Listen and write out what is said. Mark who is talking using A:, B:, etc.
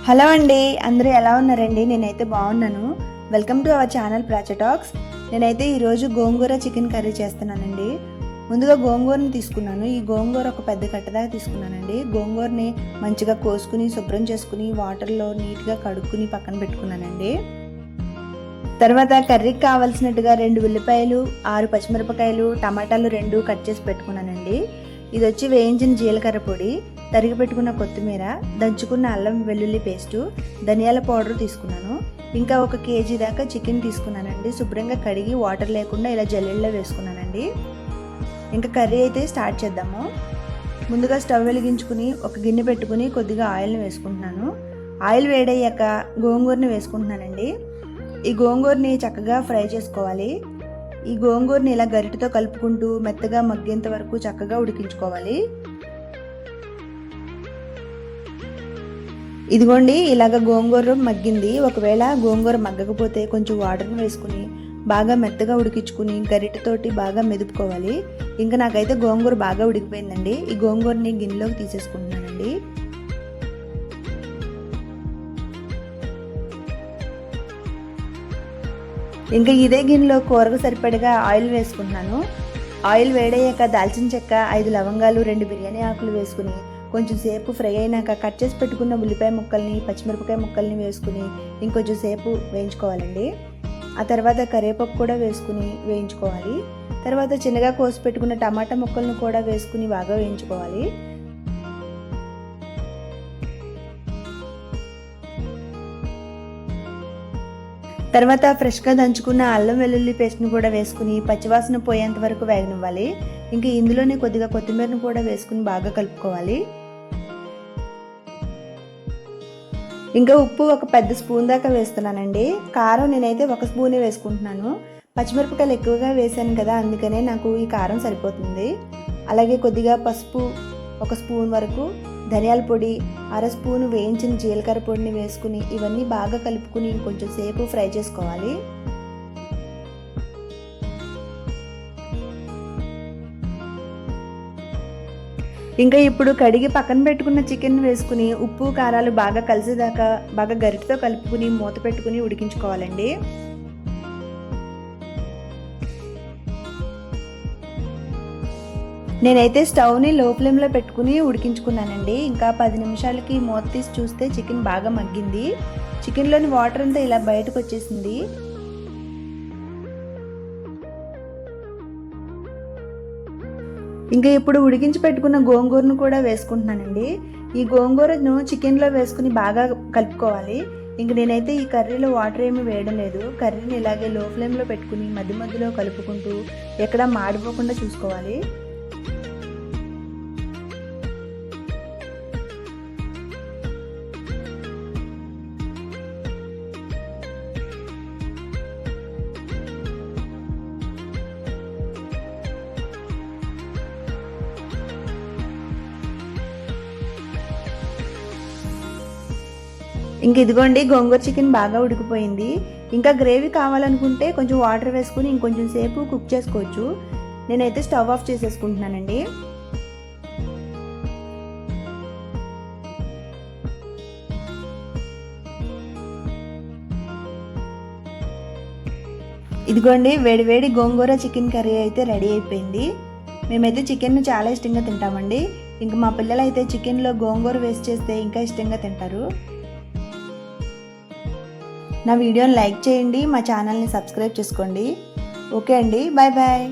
A: Hello అండి, అందరూ ఎలా ఉన్నారండి? నేనైతే బాగున్నాను. Welcome to our channel Pracha Talks. నేనైతే ఈరోజు గోంగూర చికెన్ కర్రీ చేస్తున్నానండి. ముందుగా గోంగూరని తీసుకున్నాను. ఈ గోంగూర ఒక పెద్ద కట్టదాకా తీసుకున్నానండి. గోంగూరని మంచిగా కోసుకుని శుభ్రం చేసుకుని వాటర్లో నీట్గా కడుక్కుని పక్కన పెట్టుకున్నానండి. తర్వాత కర్రీకి కావాల్సినట్టుగా 2 ఉల్లిపాయలు, 6 పచ్చిమిరపకాయలు, టమాటాలు 2 కట్ చేసి పెట్టుకున్నానండి. ఇది వచ్చి వేయించిన జీలకర్ర పొడి, తరిగి పెట్టుకున్న కొత్తిమీర, దంచుకున్న అల్లం వెల్లుల్లి పేస్టు, ధనియాల పౌడర్ తీసుకున్నాను. ఇంకా 1 కేజీ దాకా చికెన్ తీసుకున్నానండి. శుభ్రంగా కడిగి వాటర్ లేకుండా ఇలా జల్లెడలో వేసుకున్నానండి. ఇంకా కర్రీ అయితే స్టార్ట్ చేద్దాము. ముందుగా స్టవ్ వెలిగించుకుని ఒక గిన్నె పెట్టుకుని కొద్దిగా ఆయిల్ని వేసుకుంటున్నాను. ఆయిల్ వేడయ్యాక గోంగూరని వేసుకుంటున్నానండి. ఈ గోంగూరని చక్కగా ఫ్రై చేసుకోవాలి. ఈ గోంగూరని ఇలా గరిటెతో కలుపుకుంటూ మెత్తగా మగ్గేంత వరకు చక్కగా ఉడికించుకోవాలి. ఇదిగోండి, ఇలాగ గోంగూర మగ్గింది. ఒకవేళ గోంగూర మగ్గకపోతే కొంచెం వాటర్ని వేసుకుని బాగా మెత్తగా ఉడికించుకుని గరిటెతోటి బాగా మెదుపుకోవాలి. ఇంకా నాకైతే గోంగూర బాగా ఉడికిపోయిందండి. ఈ గోంగూరని గిన్నెలోకి తీసేసుకుంటున్నానండి. ఇంకా ఇదే గిన్నెలో కూరకు సరిపడగా ఆయిల్ వేసుకుంటున్నాను. ఆయిల్ వేడయ్యాక దాల్చిన చెక్క, 5 లవంగాలు, 2 బిర్యానీ ఆకులు వేసుకుని కొంచెం సేపు ఫ్రై అయినాక కట్ చేసి పెట్టుకున్న ఉల్లిపాయ ముక్కల్ని, పచ్చిమిరపకాయ ముక్కల్ని వేసుకుని ఇంకొంచెం సేపు వేయించుకోవాలండి. ఆ తర్వాత కరివేపాకు కూడా వేసుకుని వేయించుకోవాలి. తర్వాత చిన్నగా కోసి పెట్టుకున్న టమాటా ముక్కలను కూడా వేసుకుని బాగా వేయించుకోవాలి. తర్వాత ఫ్రెష్గా దంచుకున్న అల్లం వెల్లుల్లి పేస్ట్ని కూడా వేసుకుని పచ్చివాసన పోయేంత వరకు వేగనివ్వాలి. ఇంకా ఇందులోనే కొద్దిగా కొత్తిమీరను కూడా వేసుకుని బాగా కలుపుకోవాలి. ఇంకా ఉప్పు 1 పెద్ద స్పూన్ దాకా వేస్తున్నానండి. కారం నేనైతే 1 స్పూనే వేసుకుంటున్నాను. పచ్చిమిరపకాయలు ఎక్కువగా వేసాను కదా, అందుకనే నాకు ఈ కారం సరిపోతుంది. అలాగే కొద్దిగా పసుపు 1 స్పూన్ వరకు, ధనియాల పొడి, 1/2 స్పూన్ వేయించిన జీలకర్ర పొడిని వేసుకుని ఇవన్నీ బాగా కలుపుకుని ఇంకొంచెం సేపు ఫ్రై చేసుకోవాలి. ఇంకా ఇప్పుడు కడిగి పక్కన పెట్టుకున్న చికెన్ వేసుకుని ఉప్పు కారాలు బాగా కలిసేదాకా బాగా గరిటెతో కలుపుకుని మూత పెట్టుకుని ఉడికించుకోవాలండి. నేనైతే స్టవ్ని లో ఫ్లేమ్లో పెట్టుకుని ఉడికించుకున్నానండి. ఇంకా 10 నిమిషాలకి మూత తీసి చూస్తే చికెన్ బాగా మగ్గింది. చికెన్లోని వాటర్ అంతా ఇలా బయటకు వచ్చేసింది. ఇంకా ఇప్పుడు ఉడికించి పెట్టుకున్న గోంగూరను కూడా వేసుకుంటున్నానండి. ఈ గోంగూరను చికెన్లో వేసుకుని బాగా కలుపుకోవాలి. ఇంక నేనైతే ఈ కర్రీలో వాటర్ ఏమీ వేయడం లేదు. కర్రీని ఇలాగే లో ఫ్లేమ్లో పెట్టుకుని మధ్య మధ్యలో కలుపుకుంటూ ఎక్కడా మాడిపోకుండా చూసుకోవాలి. ఇంక ఇదిగోండి, గోంగూర చికెన్ బాగా ఉడికిపోయింది. ఇంకా గ్రేవీ కావాలనుకుంటే కొంచెం వాటర్ వేసుకుని ఇంకొంచెం సేపు కుక్ చేసుకోవచ్చు. నేనైతే స్టవ్ ఆఫ్ చేసేసుకుంటున్నానండి. ఇదిగోండి, వేడివేడి గోంగూర చికెన్ కర్రీ అయితే రెడీ అయిపోయింది. మేమైతే చికెన్ చాలా ఇష్టంగా తింటామండి. ఇంకా మా పిల్లలు అయితే చికెన్లో గోంగూర వేస్ట్ చేస్తే ఇంకా ఇష్టంగా తింటారు. నా వీడియోని లైక్ చేయండి, మా ఛానల్ని సబ్స్క్రైబ్ చేసుకోండి. ఓకే అండి, బాయ్ బాయ్.